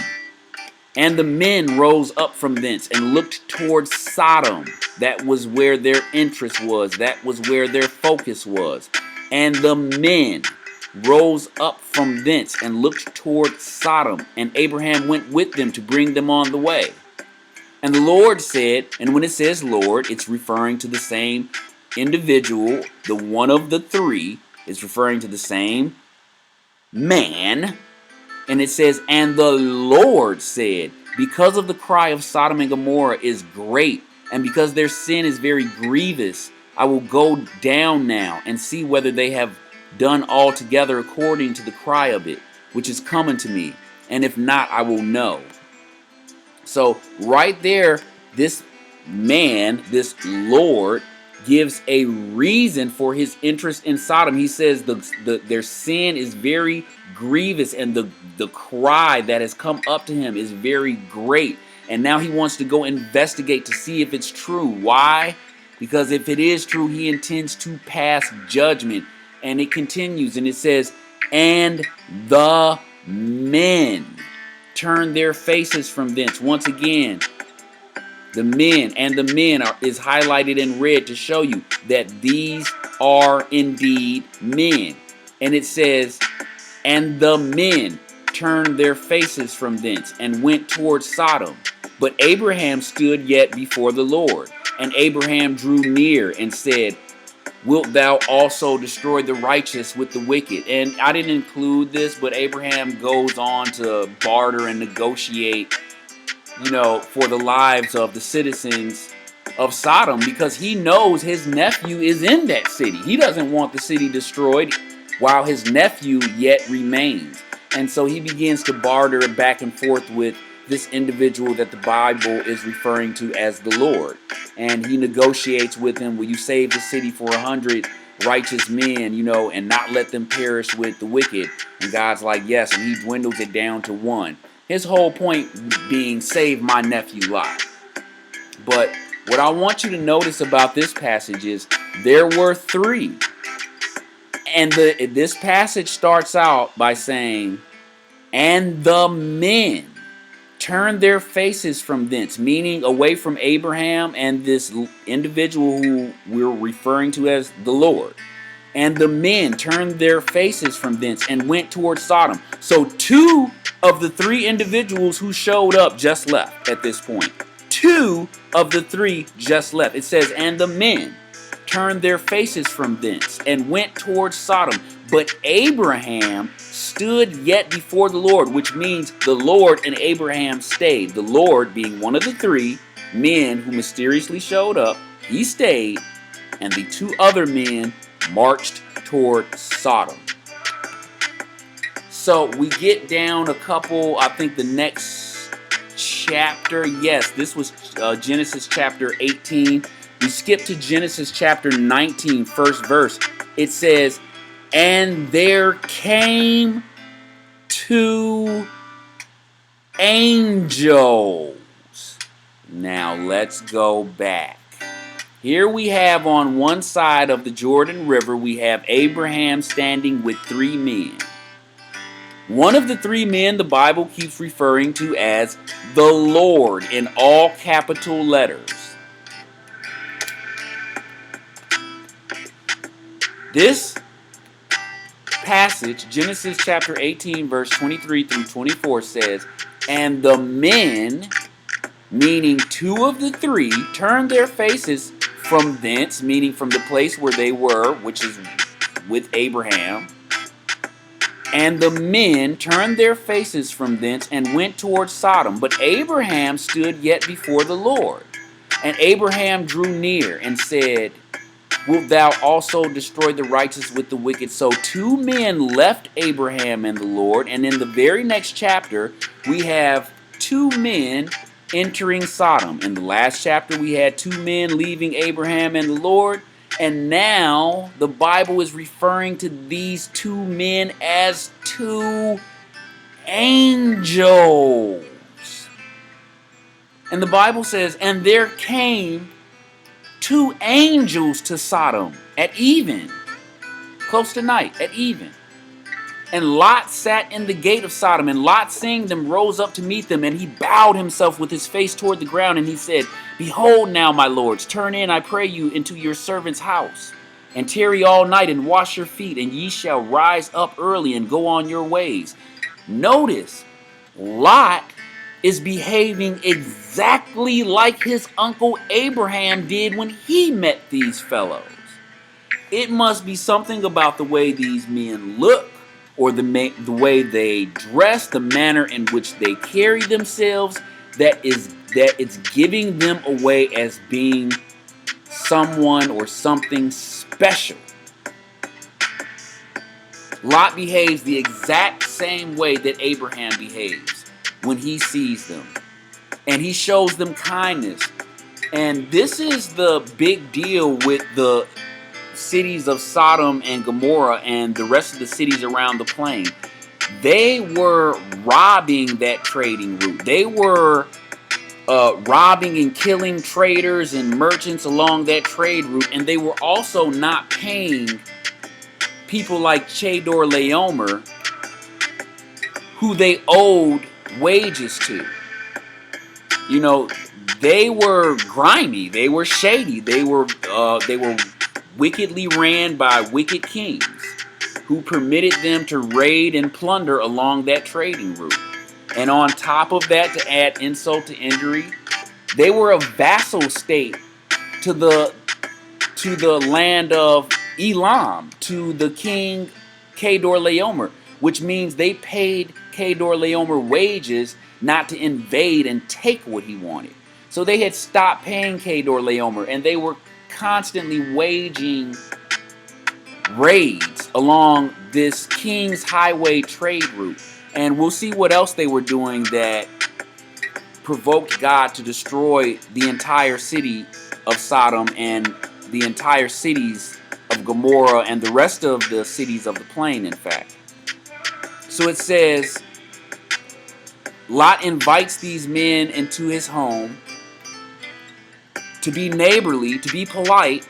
And the men rose up from thence and looked towards Sodom. That was where their interest was. That was where their focus was. And the men rose up from thence and looked toward Sodom. And Abraham went with them to bring them on the way. And the Lord said, and when it says Lord, it's referring to the same individual. The one of the three is referring to the same man. And it says, and the Lord said, because of the cry of Sodom and Gomorrah is great, and because their sin is very grievous, I will go down now and see whether they have done altogether according to the cry of it, which is coming to me. And if not, I will know. So right there, this man, this Lord, gives a reason for his interest in Sodom. He says their sin is very grievous, and the cry that has come up to him is very great. And now he wants to go investigate to see if it's true. Why? Because if it is true, he intends to pass judgment. And it continues, and it says, and the men turned their faces from thence. Once again, the men, and the men is highlighted in red to show you that these are indeed men. And it says, and the men turned their faces from thence and went towards Sodom. But Abraham stood yet before the Lord. And Abraham drew near and said, wilt thou also destroy the righteous with the wicked? And I didn't include this, but Abraham goes on to barter and negotiate, for the lives of the citizens of Sodom, because he knows his nephew is in that city. He doesn't want the city destroyed while his nephew yet remains. And so he begins to barter back and forth with this individual that the Bible is referring to as the Lord. And he negotiates with him, will you save the city for 100 righteous men, and not let them perish with the wicked? And God's like, yes, and he dwindles it down to one. His whole point being, save my nephew Lot. But what I want you to notice about this passage is there were three. And this passage starts out by saying, and the men turned their faces from thence, meaning away from Abraham and this individual who we're referring to as the Lord. And the men turned their faces from thence and went towards Sodom. So two of the three individuals who showed up just left at this point. Two of the three just left. It says, and the men turned their faces from thence and went towards Sodom. But Abraham stood yet before the Lord, which means the Lord and Abraham stayed. The Lord being one of the three men who mysteriously showed up, he stayed, and the two other men marched toward Sodom. So we get down a couple, I think the next chapter, yes, this was Genesis chapter 18. We skip to Genesis chapter 19, first verse. It says, and there came two angels. Now let's go back. Here we have on one side of the Jordan River, we have Abraham standing with three men. One of the three men the Bible keeps referring to as the Lord in all capital letters. This passage, Genesis chapter 18, verse 23 through 24 says, "And the men," meaning two of the three, "turned their faces from thence," meaning from the place where they were, which is with Abraham. "And the men turned their faces from thence and went towards Sodom. But Abraham stood yet before the Lord. And Abraham drew near and said, Wilt thou also destroy the righteous with the wicked?" So two men left Abraham and the Lord. And in the very next chapter, we have two men entering Sodom. In the last chapter, we had two men leaving Abraham and the Lord. And now the Bible is referring to these two men as two angels. And the Bible says, "And there came two angels to Sodom at even," close to night, at even. "And Lot sat in the gate of Sodom, and Lot seeing them rose up to meet them, and he bowed himself with his face toward the ground, and he said, Behold now, my lords, turn in, I pray you, into your servant's house, and tarry all night, and wash your feet, and ye shall rise up early, and go on your ways." Notice, Lot is behaving exactly like his uncle Abraham did when he met these fellows. It must be something about the way these men look, or the way they dress, the manner in which they carry themselves, that it's giving them away as being someone or something special. Lot behaves the exact same way that Abraham behaves when he sees them. And he shows them kindness. And this is the big deal with the cities of Sodom and Gomorrah and the rest of the cities around the plain. They were robbing that trading route. They were robbing and killing traders and merchants along that trade route. And they were also not paying people like Chedorlaomer, who they owed wages to. You know, they were grimy. They were shady. They were wickedly ran by wicked kings who permitted them to raid and plunder along that trading route. And on top of that, to add insult to injury, they were a vassal state to the land of Elam, to the king Chedorlaomer, which means they paid Chedorlaomer wages not to invade and take what he wanted. So they had stopped paying Chedorlaomer, and they were constantly waging raids along this King's Highway trade route. And we'll see what else they were doing that provoked God to destroy the entire city of Sodom and the entire cities of Gomorrah and the rest of the cities of the plain, in fact. So it says, Lot invites these men into his home to be neighborly, to be polite.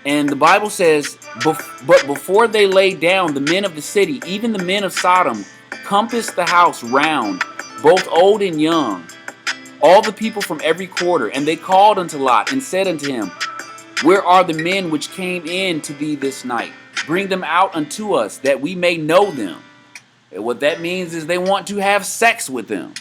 And the Bible says, but before they lay down, the men of the city, even the men of Sodom, compassed the house round, both old and young, all the people from every quarter. And they called unto Lot and said unto him, Where are the men which came in to thee this night? Bring them out unto us, that we may know them. And what that means is they want to have sex with them.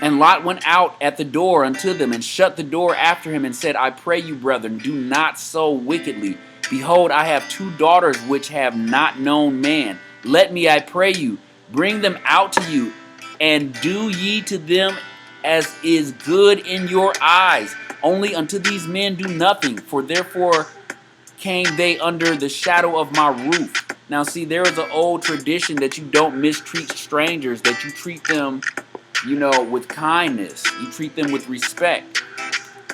And Lot went out at the door unto them, and shut the door after him, and said, I pray you, brethren, do not so wickedly. Behold, I have 2 daughters which have not known man. Let me, I pray you, bring them out to you, and do ye to them as is good in your eyes. Only unto these men do nothing, for therefore came they under the shadow of my roof. Now see, there is an old tradition that you don't mistreat strangers, that you treat them, with kindness. You treat them with respect.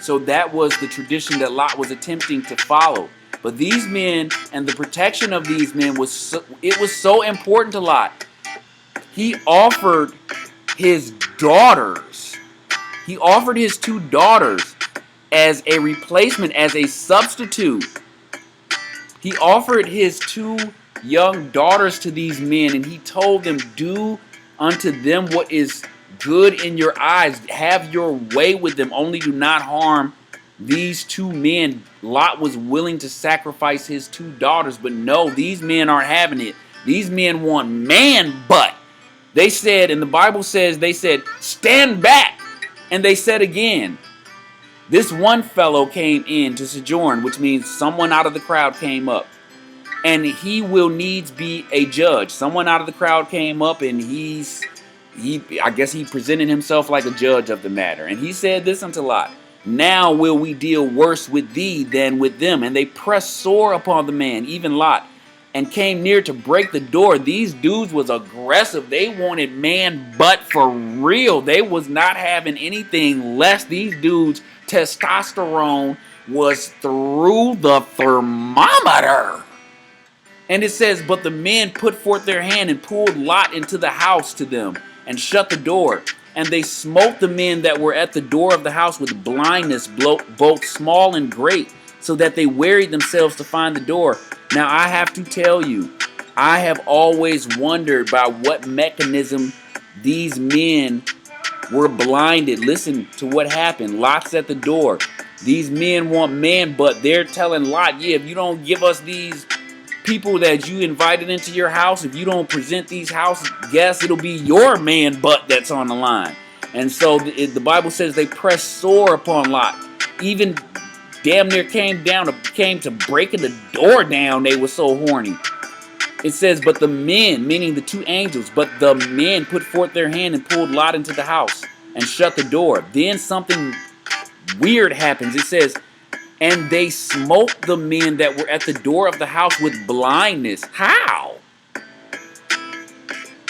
So that was the tradition that Lot was attempting to follow. But these men and the protection of these men was so important to Lot. He offered his daughters. He offered his 2 daughters as a replacement, as a substitute. He offered his 2 young daughters to these men, and he told them, do unto them what is good in your eyes. Have your way with them. Only do not harm these two men, Lot was willing to sacrifice his two daughters, but no, these men aren't having it. These men want man butt. They said, and the Bible says, they said, stand back. And they said again, this one fellow came in to sojourn, which means someone out of the crowd came up. And he will needs be a judge. Someone out of the crowd came up, and I guess he presented himself like a judge of the matter. And he said this unto Lot, now will we deal worse with thee than with them. And they pressed sore upon the man, even Lot, and came near to break the door. These dudes was aggressive. They wanted man butt for real. They was not having anything less. These dudes, testosterone was through the thermometer. And it says, but the men put forth their hand and pulled Lot into the house to them and shut the door. And they smote the men that were at the door of the house with blindness, both small and great, so that they wearied themselves to find the door. Now I have to tell you, I have always wondered by what mechanism these men were blinded. Listen to what happened. Lot's at the door. These men want man, but they're telling Lot, yeah, if you don't give us these people that you invited into your house, if you don't present these house guests, it'll be your man butt that's on the line. And so the Bible says they pressed sore upon Lot, even damn near came to breaking the door down. They were so horny. It says, but the men, meaning the two angels, but the men put forth their hand and pulled Lot into the house and shut the door. Then something weird happens. It says, and they smote the men that were at the door of the house with blindness. How?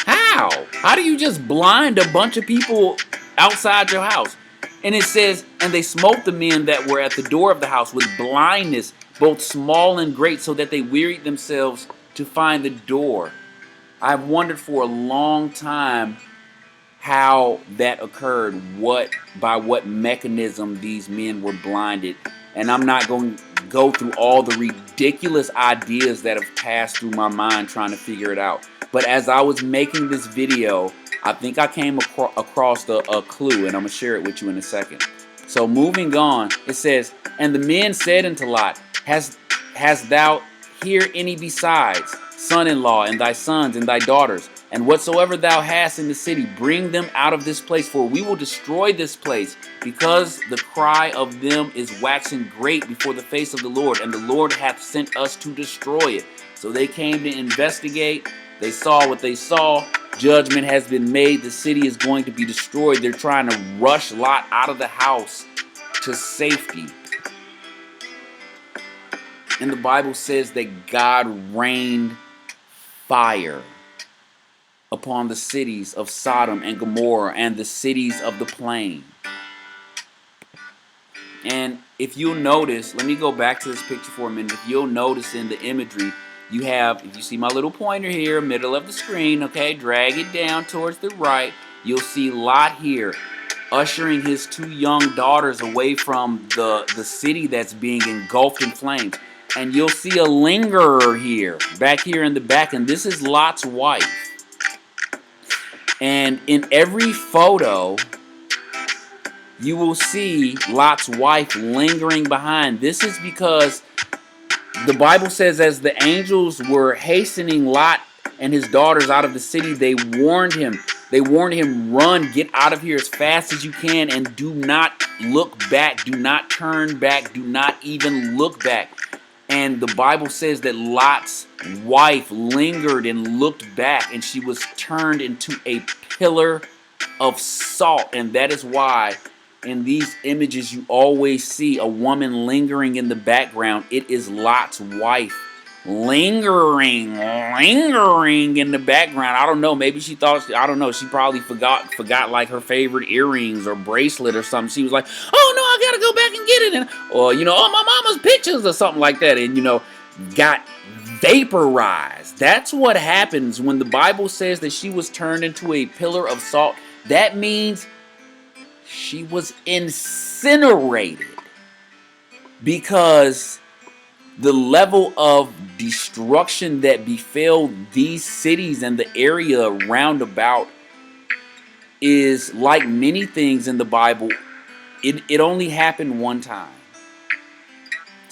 How do you just blind a bunch of people outside your house? And it says, and they smote the men that were at the door of the house with blindness, both small and great, so that they wearied themselves to find the door. I've wondered for a long time how that occurred, by what mechanism these men were blinded. And I'm not going to go through all the ridiculous ideas that have passed through my mind trying to figure it out. But as I was making this video, I think I came across a clue, and I'm going to share it with you in a second. So moving on, it says, and the men said unto Lot, Hast thou here any besides, son-in-law, and thy sons, and thy daughters? And whatsoever thou hast in the city, bring them out of this place, for we will destroy this place, because the cry of them is waxing great before the face of the Lord, and the Lord hath sent us to destroy it. So they came to investigate. They saw what they saw. Judgment has been made. The city is going to be destroyed. They're trying to rush Lot out of the house to safety. And the Bible says that God rained fire upon the cities of Sodom and Gomorrah and the cities of the plain. And if you'll notice, let me go back to this picture for a minute. If you'll notice in the imagery, you have, if you see my little pointer here, middle of the screen, okay, drag it down towards the right, you'll see Lot here ushering his two young daughters away from the city that's being engulfed in flames. And you'll see a lingerer here, back here in the back, and this is Lot's wife. And in every photo, you will see Lot's wife lingering behind. This is because the Bible says as the angels were hastening Lot and his daughters out of the city, they warned him. They warned him, run, get out of here as fast as you can, and do not look back. Do not turn back. Do not even look back. And the Bible says that Lot's wife lingered and looked back, and she was turned into a pillar of salt. And that is why in these images you always see a woman lingering in the background. It is Lot's wife lingering in the background. I don't know, maybe she thought, I don't know, she probably forgot like her favorite earrings or bracelet or something. She was like, oh no, I gotta go back and get it, and or oh, my mama's pictures or something like that, and got vaporized. That's what happens when the Bible says that she was turned into a pillar of salt. That means she was incinerated, because the level of destruction that befell these cities and the area round about is like many things in the Bible. It only happened one time.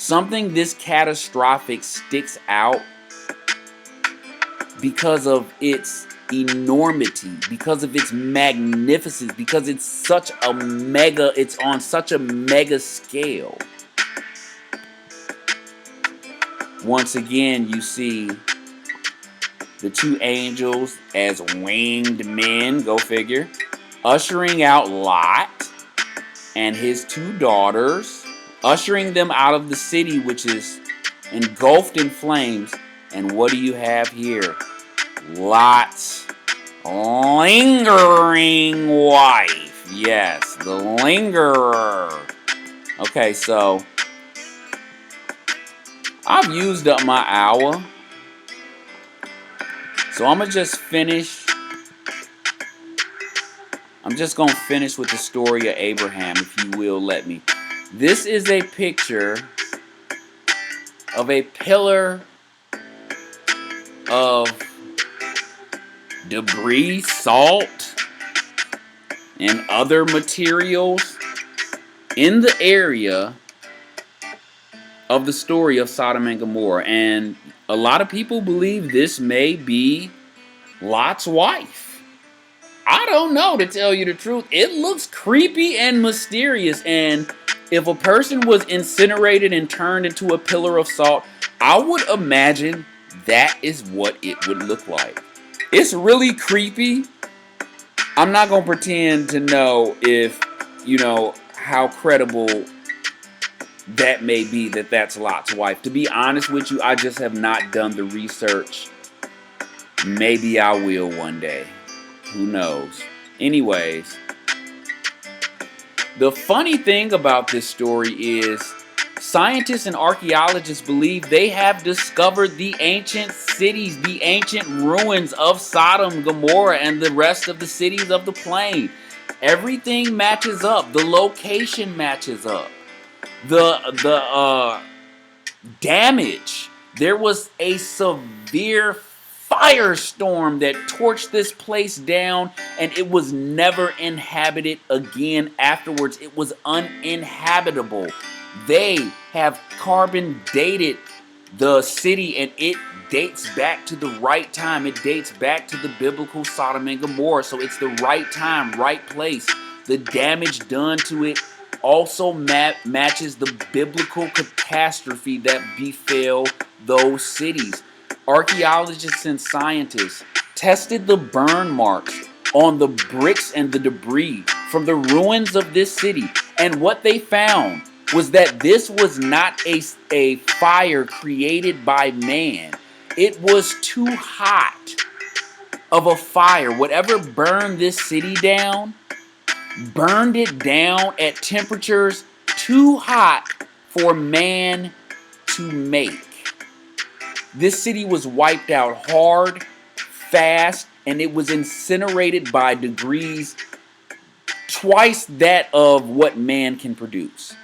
Something this catastrophic sticks out because of its enormity, because of its magnificence, because it's on such a mega scale. Once again, you see the two angels as winged men, go figure, ushering out Lot and his two daughters, ushering them out of the city, which is engulfed in flames. And what do you have here? Lot's lingering wife. Yes, the lingerer. Okay, so I've used up my hour. So I'm going to just finish. I'm just going to finish with the story of Abraham, if you will let me. This is a picture of a pillar of debris, salt, and other materials in the area of the story of Sodom and Gomorrah. And a lot of people believe this may be Lot's wife. I don't know, to tell you the truth. It looks creepy and mysterious. And if a person was incinerated and turned into a pillar of salt, I would imagine that is what it would look like. It's really creepy. I'm not going to pretend to know if, how credible that may be, that that's Lot's wife. To be honest with you, I just have not done the research. Maybe I will one day. Who knows? Anyways, the funny thing about this story is scientists and archaeologists believe they have discovered the ancient cities, the ancient ruins of Sodom, Gomorrah, and the rest of the cities of the plain. Everything matches up. The location matches up. The damage. There was a severe firestorm that torched this place down, and it was never inhabited again afterwards. It was uninhabitable. They have carbon dated the city, and it dates back to the right time. It dates back to the biblical Sodom and Gomorrah. So it's the right time, right place. The damage done to it also matches the biblical catastrophe that befell those cities. Archaeologists and scientists tested the burn marks on the bricks and the debris from the ruins of this city. And what they found was that this was not a fire created by man. It was too hot of a fire. Whatever burned this city down, burned it down at temperatures too hot for man to make. This city was wiped out hard, fast, and it was incinerated by degrees twice that of what man can produce.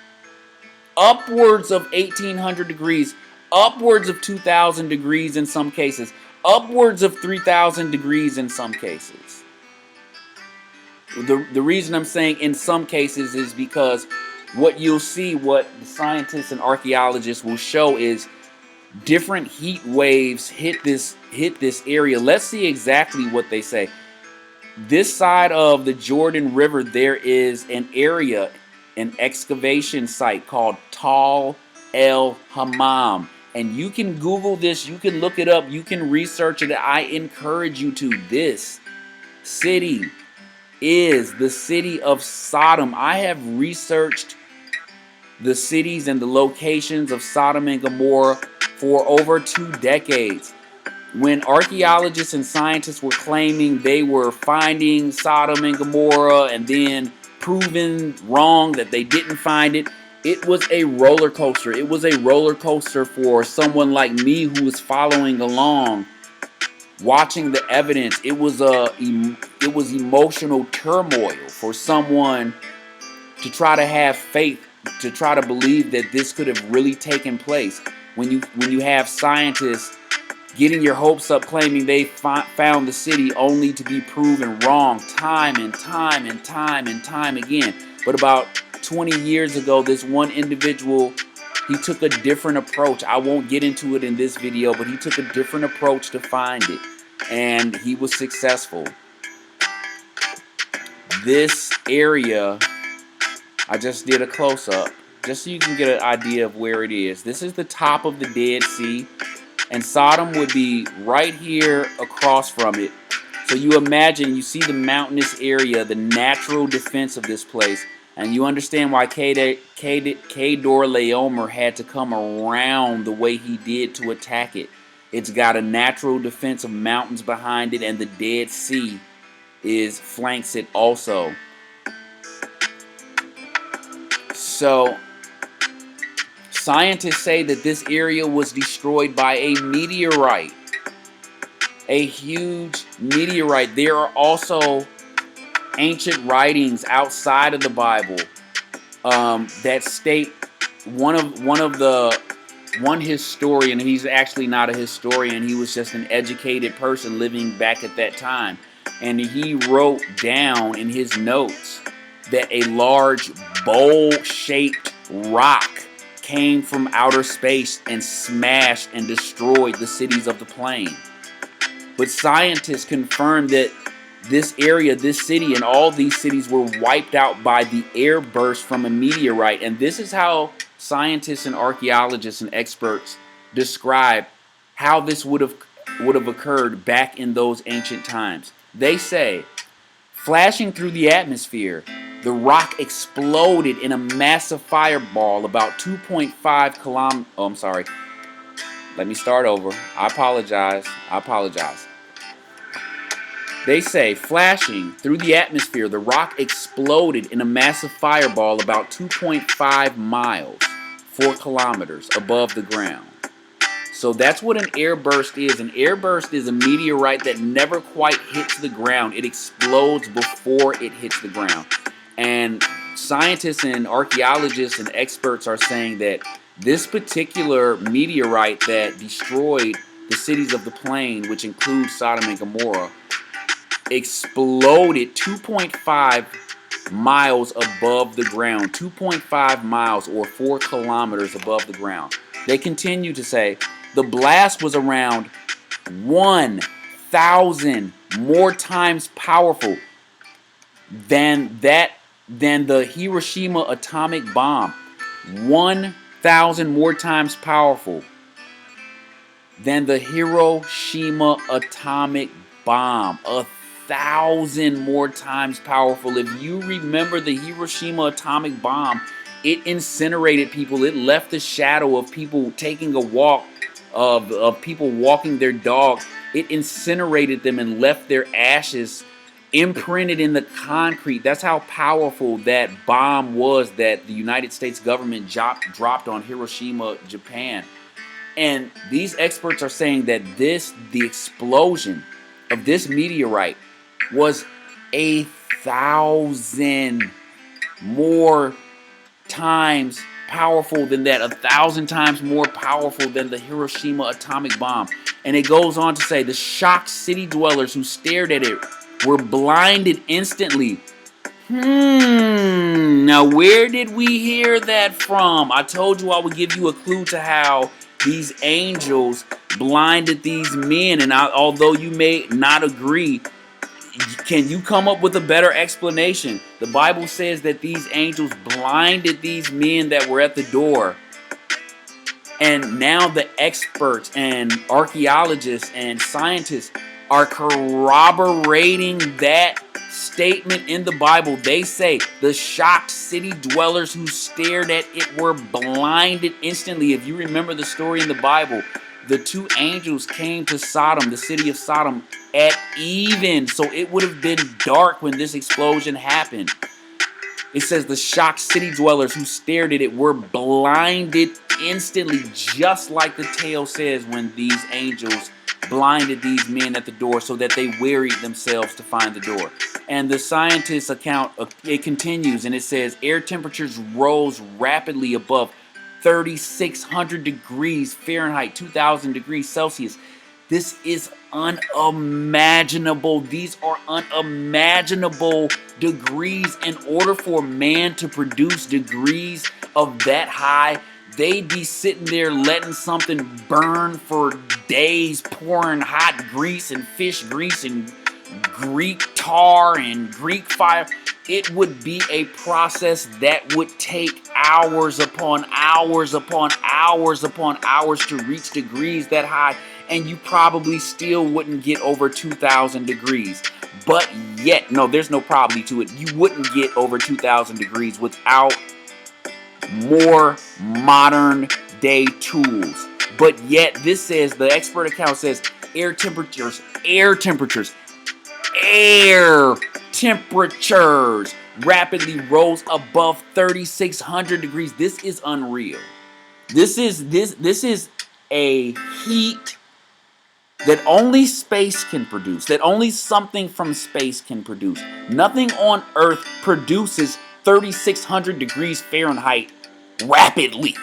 Upwards of 1,800 degrees, upwards of 2,000 degrees in some cases, upwards of 3,000 degrees in some cases. The reason I'm saying in some cases is because what you'll see, what the scientists and archaeologists will show is different heat waves hit this area. Let's see exactly what they say. This side of the Jordan River, there is an area, an excavation site called Tal El Hammam. And you can Google this, you can look it up, you can research it. I encourage you to. This city is the city of Sodom. I have researched the cities and the locations of Sodom and Gomorrah for over 2 decades. When archaeologists and scientists were claiming they were finding Sodom and Gomorrah and then proven wrong that they didn't find it, it was a roller coaster. It was a roller coaster for someone like me who was following along, watching the evidence. It was emotional turmoil for someone to try to have faith, to try to believe that this could have really taken place. When you have scientists getting your hopes up, claiming they found the city, only to be proven wrong time and time and time and time again. But about 20 years ago, this one individual He took a different approach. I won't get into it in this video, but he took a different approach to find it. And he was successful. This area, I just did a close-up, just so you can get an idea of where it is. This is the top of the Dead Sea. And Sodom would be right here across from it. So you imagine, you see the mountainous area, the natural defense of this place. And you understand why Kedorlaomer had to come around the way he did to attack it. It's got a natural defense of mountains behind it, and the Dead Sea flanks it also. So scientists say that this area was destroyed by a meteorite. A huge meteorite. There are also ancient writings outside of the Bible that state one historian. He's actually not a historian. He was just an educated person living back at that time. And he wrote down in his notes that a large bowl-shaped rock came from outer space and smashed and destroyed the cities of the plain. But scientists confirmed that this area, this city, and all these cities were wiped out by the air burst from a meteorite. And this is how scientists and archaeologists and experts describe how this would have occurred back in those ancient times. They say, flashing through the atmosphere, the rock exploded in a massive fireball about 2.5 kilometers. Oh, I'm sorry. Let me start over. I apologize. They say, flashing through the atmosphere, the rock exploded in a massive fireball about 2.5 miles, 4 kilometers above the ground. So that's what an airburst is. An airburst is a meteorite that never quite hits the ground. It explodes before it hits the ground. And scientists and archaeologists and experts are saying that this particular meteorite that destroyed the cities of the plain, which includes Sodom and Gomorrah, exploded 2.5 miles above the ground. 2.5 miles or 4 kilometers above the ground. They continue to say the blast was around 1,000 more times powerful than the Hiroshima atomic bomb. 1,000 more times powerful than the Hiroshima atomic bomb. 1,000 more times powerful. If you remember the Hiroshima atomic bomb, it incinerated people. It left the shadow of people taking a walk, of people walking their dogs. It incinerated them and left their ashes imprinted in the concrete. That's how powerful that bomb was that the United States government dropped on Hiroshima, Japan. And these experts are saying that the explosion of this meteorite was 1,000 more times powerful than that. 1,000 times more powerful than the Hiroshima atomic bomb. And it goes on to say the shocked city dwellers who stared at it were blinded instantly. Now where did we hear that from? I told you I would give you a clue to how these angels blinded these men. And although you may not agree, can you come up with a better explanation? The Bible says that these angels blinded these men that were at the door. And now the experts and archaeologists and scientists are corroborating that statement in the Bible. They say the shocked city dwellers who stared at it were blinded instantly. If you remember the story in the Bible, the two angels came to Sodom, the city of Sodom, at even. So it would have been dark when this explosion happened. It says the shocked city dwellers who stared at it were blinded instantly, just like the tale says when these angels blinded these men at the door so that they wearied themselves to find the door. And the scientists' account, it continues, and it says air temperatures rose rapidly above 3,600 degrees Fahrenheit, 2,000 degrees Celsius. This is unimaginable. These are unimaginable degrees. In order for man to produce degrees of that high, they'd be sitting there letting something burn for days, pouring hot grease and fish grease and Greek tar and Greek fire. It would be a process that would take hours upon hours upon hours upon hours to reach degrees that high, and you probably still wouldn't get over 2,000 degrees. But yet, no, there's no probably to it. You wouldn't get over 2,000 degrees without more modern day tools. But yet, this says, the expert account says, air temperatures rapidly rose above 3,600 degrees. This is unreal. This is a heat that only space can produce, that only something from space can produce. Nothing on Earth produces 3,600 degrees Fahrenheit rapidly.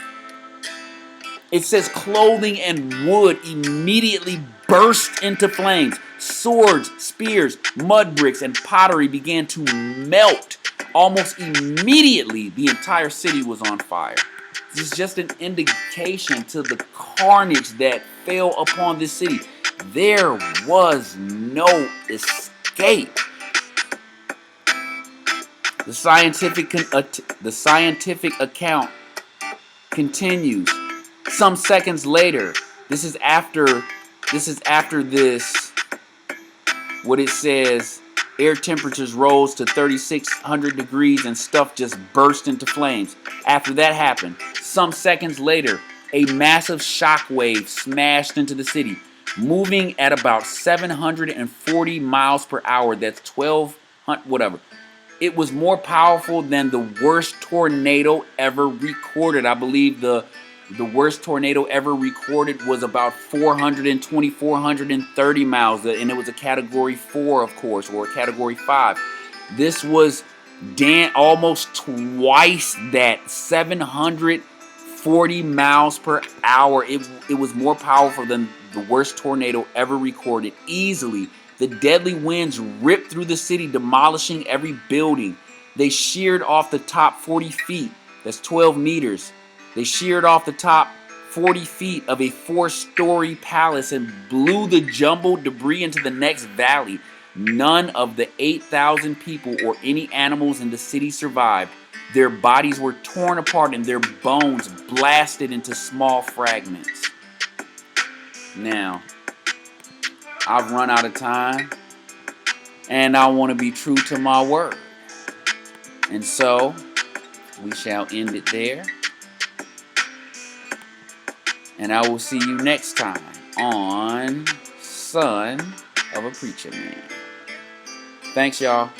It says clothing and wood immediately burst into flames. Swords, spears, mud bricks, and pottery began to melt. Almost immediately, the entire city was on fire. This is just an indication to the carnage that fell upon this city. There was no escape. The scientific account continues. Some seconds later, this is after this, what it says, air temperatures rose to 3,600 degrees and stuff just burst into flames. After that happened, some seconds later, a massive shock wave smashed into the city, moving at about 740 miles per hour. That's 1,200, whatever. It was more powerful than the worst tornado ever recorded. I believe the worst tornado ever recorded was about 420, 430 miles, and it was a category 4, of course, or a category 5. This was almost twice that, 740 miles per hour. It was more powerful than the worst tornado ever recorded, easily. The deadly winds ripped through the city, demolishing every building. They sheared off the top 40 feet. That's 12 meters. They sheared off the top 40 feet of a 4-story palace and blew the jumbled debris into the next valley. None of the 8,000 people or any animals in the city survived. Their bodies were torn apart and their bones blasted into small fragments. Now, I've run out of time, and I want to be true to my word. And so, we shall end it there. And I will see you next time on Son of a Preacher Man. Thanks, y'all.